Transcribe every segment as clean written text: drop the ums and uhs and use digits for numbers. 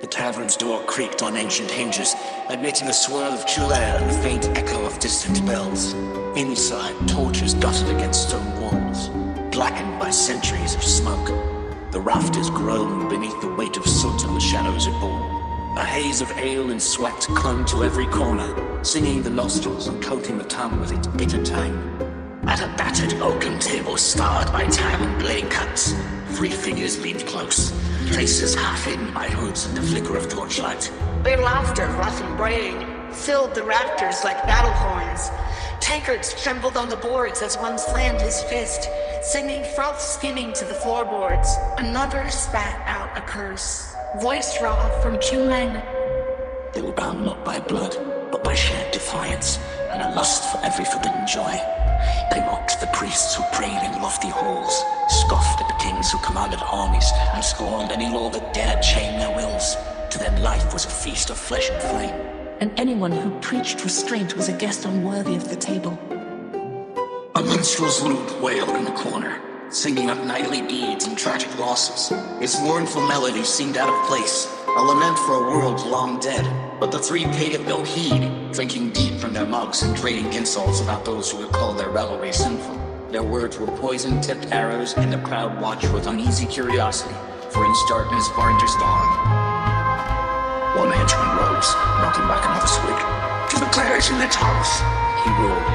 The tavern's door creaked on ancient hinges, admitting a swirl of chill air and a faint echo of distant bells. Inside, torches guttered against stone walls, blackened by centuries of smoke. The rafters groaned beneath the weight of soot and the shadows it bore. A haze of ale and sweat clung to every corner, singing the nostrils and coating the tongue with its bitter tang. At a battered oaken table starred by time and blade cuts, 3 figures leaned close, faces half hidden by hoods and the flicker of torchlight. Their laughter, rough and braying, filled the rafters like battle horns. Tankards trembled on the boards as one slammed his fist, sending froth skimming to the floorboards. Another spat out a curse, voice raw from 2 men. They were bound not by blood, but by shared defiance and a lust for every forbidden joy. They mocked the priests who prayed in lofty halls, scoffed at the kings who commanded armies, and scorned any law that dared chain their wills. To them life was a feast of flesh and flame, and anyone who preached restraint was a guest unworthy of the table. A minstrel's lute wailed in the corner, singing of knightly deeds and tragic losses. Its mournful melody seemed out of place, a lament for a world long dead. But the 3 paid it no heed, drinking deep from their mugs and trading insults about those who would call their revelry sinful. Their words were poison-tipped arrows, and the crowd watched with uneasy curiosity, for in darkness enters dawn. One henchman rose, knocking back another swig. "To the clerics in the towers," he roared.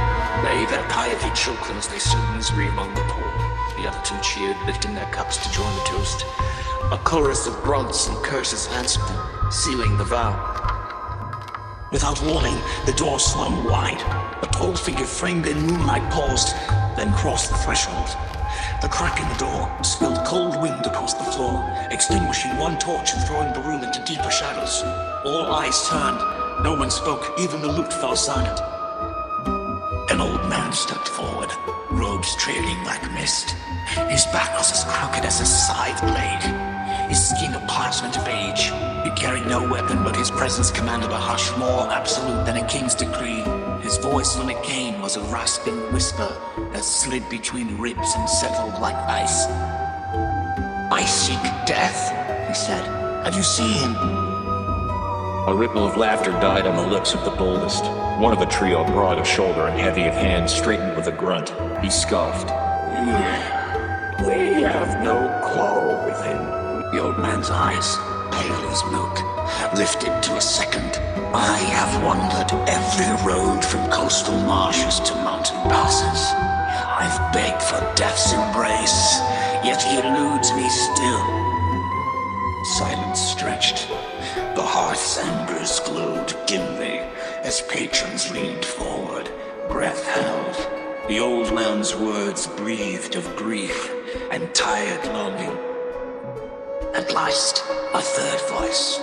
They, their piety choking as they stood in misery among the poor. The other 2 cheered, lifting their cups to join the toast. A chorus of grunts and curses answered them, sealing the vow. Without warning, the door swung wide. A tall figure framed in moonlight paused, then crossed the threshold. The crack in the door spilled cold wind across the floor, extinguishing one torch and throwing the room into deeper shadows. All eyes turned. No one spoke, even the lute fell silent. An old man stepped forward, robes trailing like mist. His back was as crooked as a scythe blade, his skin a parchment of age. He carried no weapon, but his presence commanded a hush more absolute than a king's decree. His voice, when it came, was a rasping whisper that slid between ribs and settled like ice. "I seek death," he said. "Have you seen him?" A ripple of laughter died on the lips of the boldest. One of the trio, broad of shoulder and heavy of hand, straightened with a grunt. He scoffed. "We have no quarrel with him." The old man's eyes, pale as milk, lifted to a second. "I have wandered every road from coastal marshes to mountain passes. I've begged for death's embrace, yet he eludes me still." Silence stretched. The hearth's embers glowed dimly as patrons leaned forward, breath held. The old man's words breathed of grief and tired longing. At last, a 3rd voice,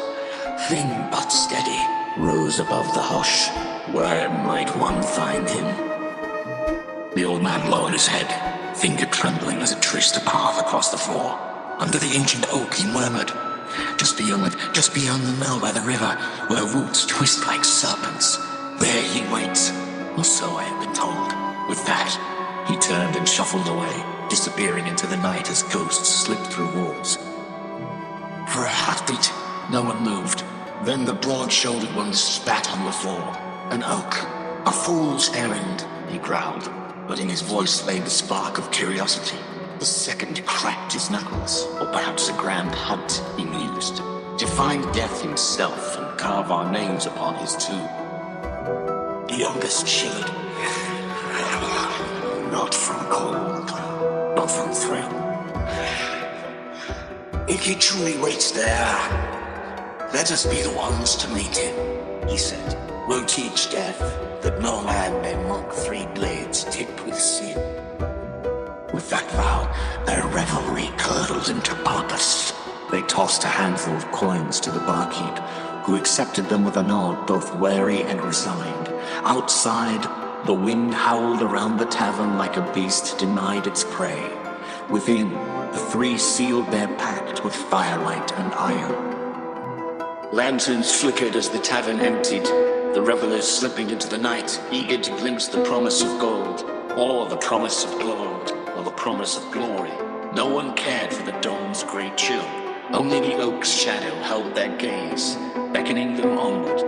thin but steady, rose above the hush. "Where might one find him?" The old man lowered his head, finger trembling as it traced a path across the floor. Under the ancient oak, he murmured, just beyond the mill by the river, where roots twist like serpents. There he waits, or so I have been told. With that, he turned and shuffled away, disappearing into the night as ghosts slipped through walls. For a heartbeat, no one moved. Then the broad-shouldered one spat on the floor. "An oak, a fool's errand," he growled, but in his voice lay the spark of curiosity. The second cracked his knuckles, or perhaps a grand hunt, he mused, to find death himself and carve our names upon his tomb. The youngest shivered. Not from cold, but from thrill. "If he truly waits there, let us be the ones to meet him," he said. "We'll teach death that no man may mock 3 blades tipped with sin." With that vow, their revelry curdled into purpose. They tossed a handful of coins to the barkeep, who accepted them with a nod, both wary and resigned. Outside, the wind howled around the tavern like a beast denied its prey. Within, the 3 sealed their pact with firelight and iron. Lanterns flickered as the tavern emptied, the revelers slipping into the night, eager to glimpse the promise of gold, or the promise of gold, or the promise of glory. No one cared for the dawn's great chill. Only the oak's shadow held their gaze, beckoning them onward.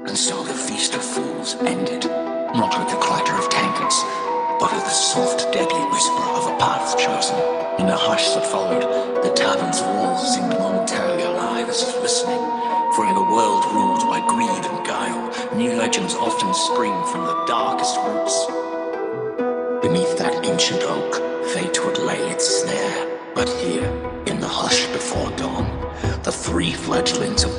And so the feast of fools ended, not with the clatter of tankards, but with the soft, deadly whisper of a path chosen. In the hush that followed, the tavern's walls seemed momentarily alive as if listening. For in a world ruled by greed and guile, new legends often spring from the darkest roots. Beneath that ancient oak, fate would lay its snare. But here, in the hush before dawn, the three fledglings of